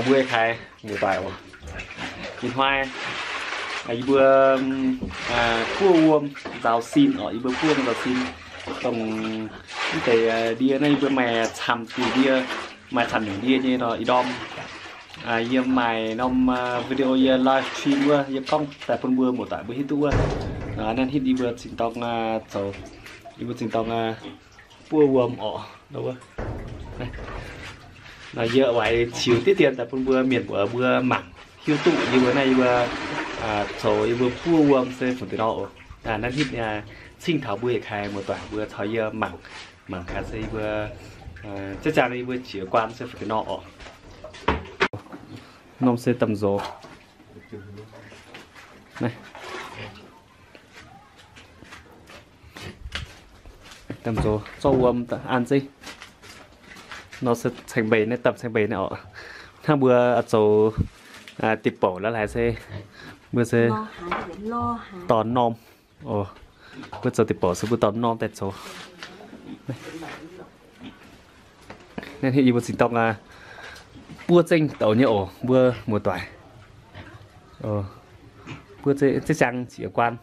bữa khai mùa tài nhìn hoài vừa cua uông rau xin ở vừa cua rau xin còn cái đĩa này vừa mè chằm thì đĩa mày chằm những đĩa như nó đom giờ mày nông video giờ live stream vừa giờ công tại phần vừa một tại bữa hít tu nên hít đi vừa xin tông rồi đi vừa xin tông cua uông ở đâu nó giờ vậy chiều tiết tiền tại phần vừa miền của vừa mảng hiếu tụ như bữa nay vừa rồi vừa cua uông sẽ phần từ đó nên hít sinh thảo bữa khai một tại vừa thổi giờ mảng khá sẽ vừa chắc chắn đi vừa chỉ quan sẽ phần từ đó nông sẽ tầm rổ này tầm rổ cho uống ăn gì nó sẽ thành bể này tập thành bể này ọถ้าเบื่อโจติดโป๋แล้วหลายเซ่เบื่อเซ่ตอนนมโอ้เบื่อโจติดโป๋ซื้อตอนนมแต่โจนี่ที่อยู่บนสิงตองbua tinh tàu nhậu bua mùa toại bua chơi trăng chỉ quan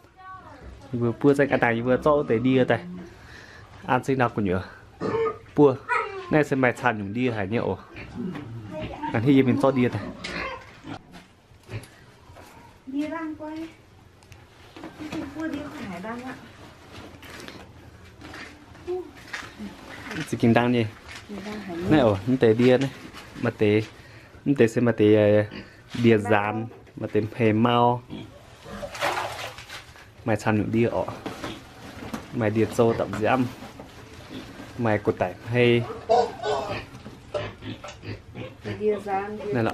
vừa bua tinh ăn này vừa cho tới đi đây ăn sinh nào cũng nhớ bua này xem mày chăn dùng đi hải nhậu ăn khi mình cho đi đây đi đang quay bua đi hải đang ạ chỉ kinh đang gì này nó tới đi này mà tế xem mà tế bia giàn mà tế phê mau mày chăn những đi ọ mày điệt sâu tập giam mày cột tải hay này lọ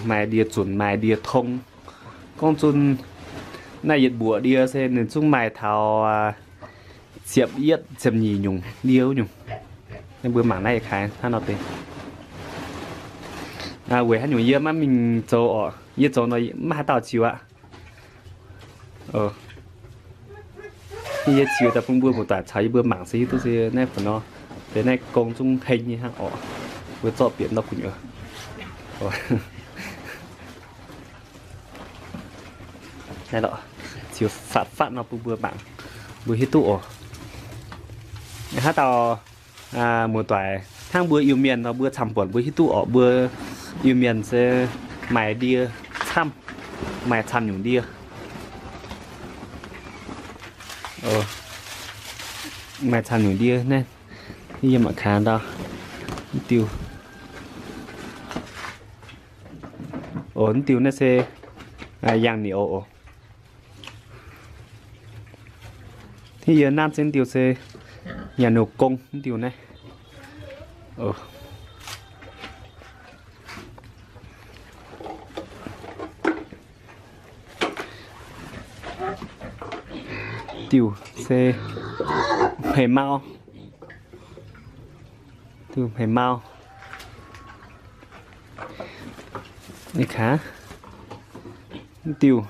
mày điệt chuẩn mày điệt thông con chun này nhiệt bùa đi xem nên chung mày thảo xiệp yết xiệp nhì nhung điếu nhung nên bữa mảng này khai tha nó tên quê hắn nhiều mà mình cho ở cho nó mà tao chiều ạ như chiều ta phong bữa một tại thấy bữa mảng xí tôi sẽ nè phần nó thế này công trung hình như hang bữa cho biển nó cũng nhiều này đó chiều phát nó bữa mảng bữa hít tụ hát tao một tại thang bữa yêu miền nó bữa chăm buồn bữa hít tụ ở bữa yêu miền sẽ mày đi chăm mày chăm những đi mày chăm những đi nên như mà khá đó tiêu tiêu nó sẽ giang nhiều thì giờ nam trên tiêu sẽ nhà nộp công tiêu này tiêu xe hề mau tiêu hề mau đây khá tiêu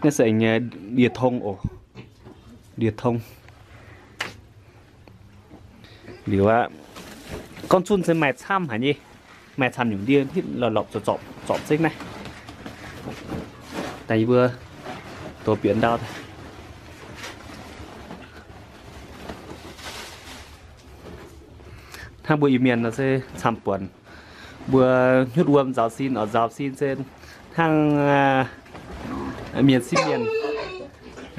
nó sẽ nhà địa thông địa thông điều con chun sẽ mày chăm hả nhỉ mày chăm những điên hít là lọc cho chọp xích này tại vừa tổ biển đau thôi thang bữa miền nó sẽ chăm buồn bữa nhút uông giáo xin trên thang miền xin miền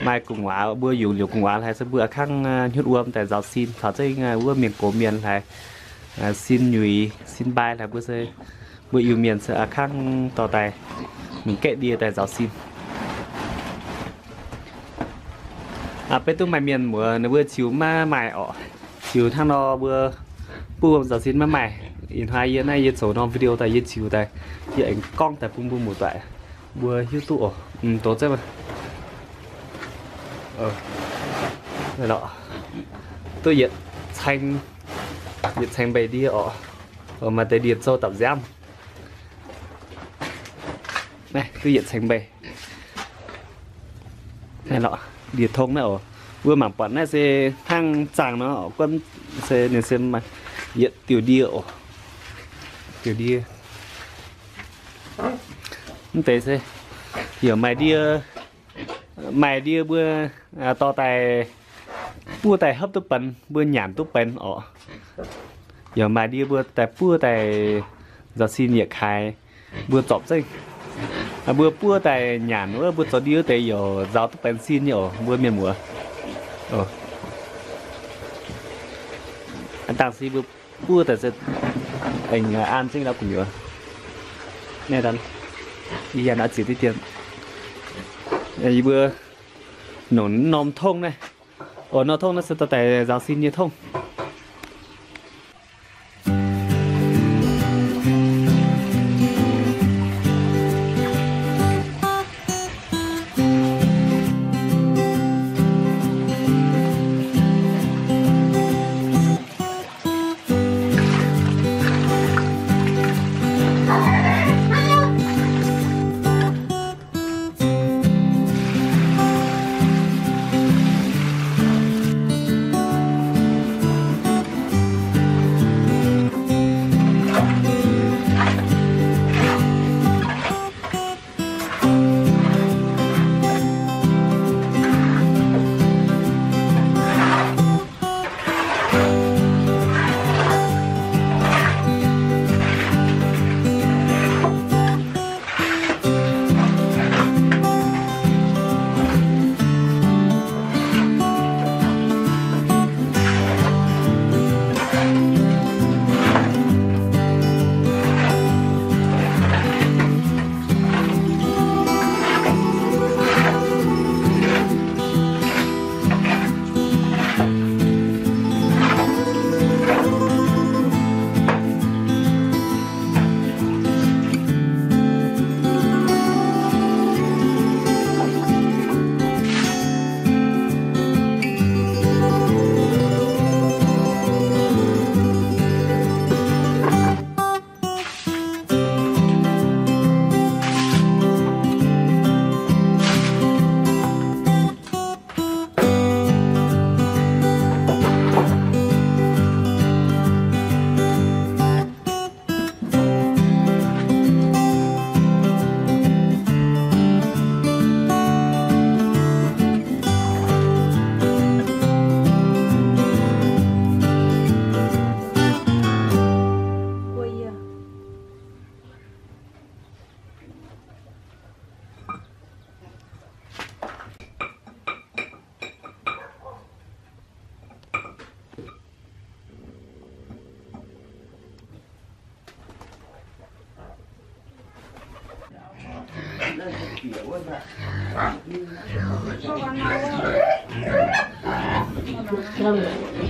mai cùng hóa bữa dù liều cùng hóa hay sẽ bữa khang nhút uông tại giáo xin thảo chơi bữa miền cổ miền hay xin nhụy xin bài là bữa yêu miền sẽ khang tỏ tài mình kệ đi tại giáo xin bên tôi mày miền mùa nó bữa chiều mà mày chiều thang nó bữa bùa giáo xin mà mày in hai yên này yên số nó video tại yên chiều tại hiện ảnh con tại bùa một tại bùa hiếu tụ tốt chứ mà này đó tôi hiện thành bày đi mà tới điện sâu tập giam này tôi hiện thành bày này nọ điện thông này vừa mảng bẩn này sẽ thang chàng nó quân sẽ nên xem mà hiện tiểu đi không tế xe hiểu mày đi bữa to tài bữa tài hấp túp bẩn bữa nhảm túp bẩn ở giờ mày đi bữa tài giờ xin nhiệt khai bữa chọc dây bữa tài nhảm nữa bữa cho đi tới giờ giáo túp bẩn xin nhở bữa miền mùa anh tăng si bữa tài sẽ anh an sinh đâu cũng nhớ nè đàn đi ăn đã chỉ tới tiền đây bữa nón nóm thông này nó thông nó sẽ tao tại giáo xin như thông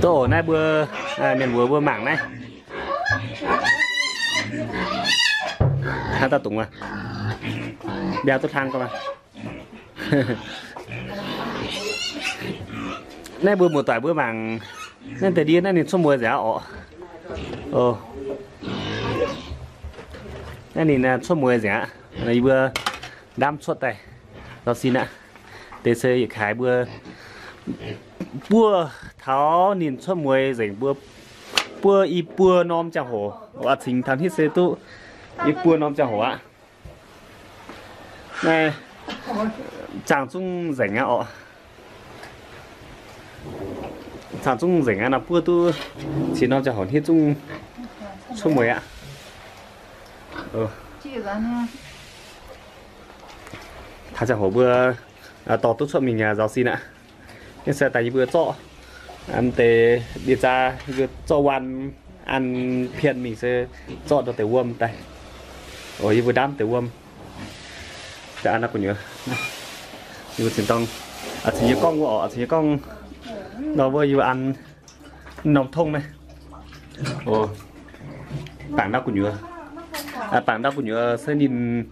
tổ này bữa miền bữa mảng này hai ta tụng à đeo tốt thang cơ mà này bữa mùa tỏi bữa mảng nên từ đi này nên số mùa giá ọ này nên số mùa giá này bữa đam suốt tay đó xin ạ tê xây khái bữa tháo nhìn số mùa rảnh bữa nom chả hổ và chính thằng hít xe tụ bữa nom chả hổ ạ này chẳng chung rảnh ạ chẳng chung rảnh ạ là bữa tu chỉ nom chả hổ hít chung số mùa ạ thằng chả hổ bữa tỏ tốt cho mình giáo xin ạ nhưng sẽ tại bữa cho ăn tê đi ra bữa cho ăn phiền mình sẽ cho được tê uom tay ôi bữa đám tê uom để ăn nó còn nhớ như trên tông chỉ như con của chỉ như con nó vừa ăn nồng thông này bảng đau của nhựa bảng đau của nhựa sẽ nhìn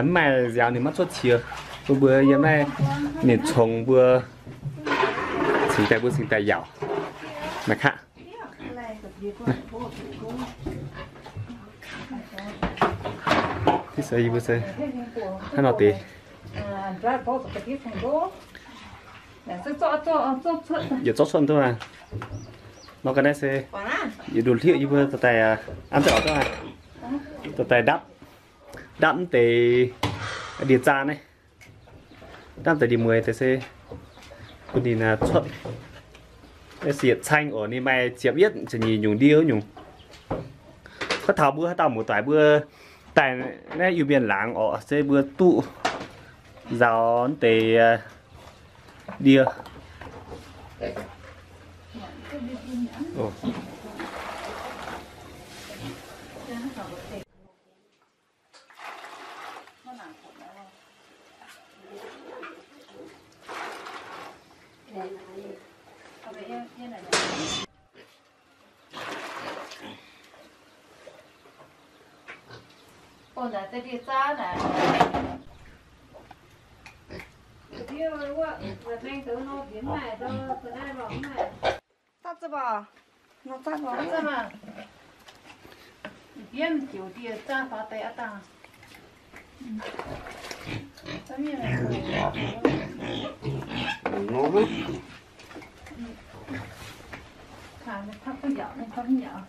mày dạo này mắt xuất chia bữa hôm nay nhìn trồng bữa sinh tay dạo mạch hạ thế sao bữa sao hắn nói tí giờ chót xuân thôi à nó cái này sẽ giờ đồ thiệu như bữa tay ăn tỏi thôi à tay đắp đắm tề địa cha này đắm tề đi 10 tề xeคุณดีนะชดเสียดช่างอ๋อนี่ไม่เจียบเย็ดจะมีอยู่เดียวอยู่ก็เท่าเบื่อเท่าหมูต่ายเบื่อแต่แน่อยู่เบียนหลังอ๋อเสียเบื่อตู้ร้อนเตะเดียวโอ้ Ôi là đi xa nè. Điêu quá, là đang tự nó điểm này đâu, tự ai bỏ này. Tắt cho bà. Nó tắt bỏ ra mà. Điểm kiểu đi xa phá tay ta. Tấm như này. Ngon lắm. Thả nó thắp cái dạo, nó thắp cái dạo.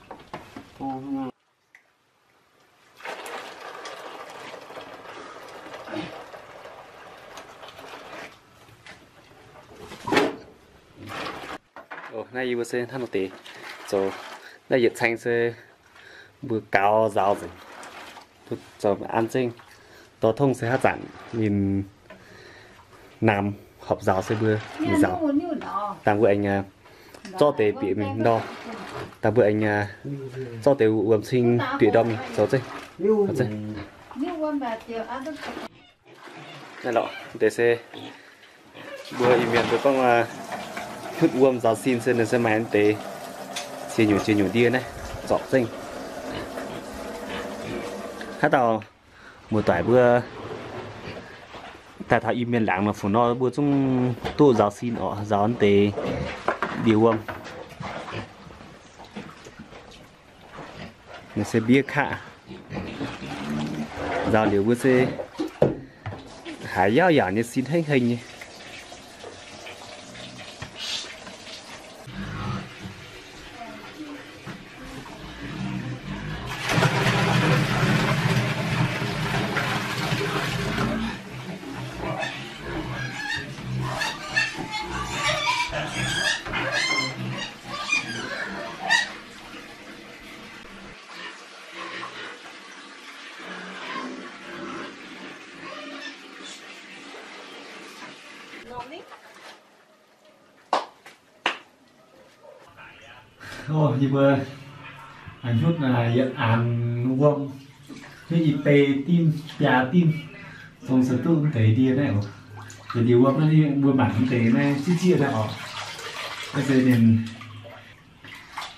nay vừa xem thanh một tí rồi đây dịch xanh sẽ vừa cao rau rồi ăn sinh tổ thông sẽ hát giản nhìn nam học rau sẽ vừa nhìn rau tạm vừa anh cho tế bị mình đo tạm vừa anh cho tế uống sinh bị đo mình rồi chứ này lọ để xe vừa im miệng với con thức uống giáo xin nên sẽ máy tế chia nhủ điên này dọc sinh hát tàu một tỏi bữa tại thảo im miền làng mà phủ no bữa trong tô giáo xin ở giáo ăn tế điều uống nên sẽ biết khá giáo điều bữa sẽ hải giáo như xin hết hình như ô như vừa anh chút là hiện ăn vuông cái gì tê tim trà tim xong sờ tương tê đi này rồi để điều vuông nó đi vừa bản tê này chia ra họ bây giờ nên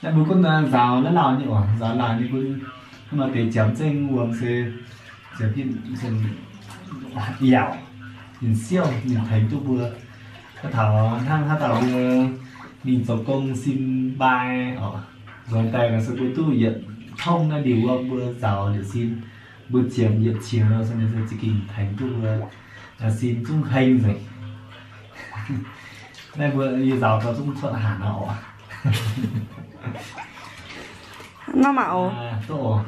lại một con rào nó làm như vậy rào làm như con mà tê chấm trên vuông sẽ chấm hiện dẻo nhìn siêu nhìn thấy tôi vừa cái thảo thang thảo mình tổ công xin bài ở rồi tay là sự cuối tu hiện không là điều vừa giàu để xin vừa chiếm hiện chiều đâu cho nên sẽ chỉ thành tu vừa là xin chung hành rồi đây vừa đi giàu có chung thuận hẳn họ nó mạo tổ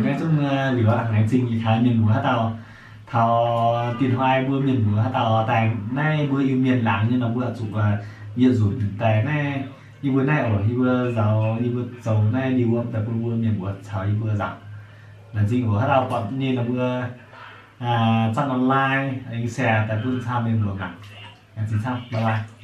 cái chung vìว่าngày sinh thì thái miền vừa hát tàu thảo tiền hoài vừa miền vừa hát tàu tại nay vừa yêu miền láng nhưng nó vừa chụp việc rủi tại này đi vừa này ở đi vừa giàu này đi vừa tại vừa miền vừa chào đi vừa giảm là gì của hát tàu còn như là vừa trang online anh xe tại vừa tham miền vừa ngặt chính xác bye bye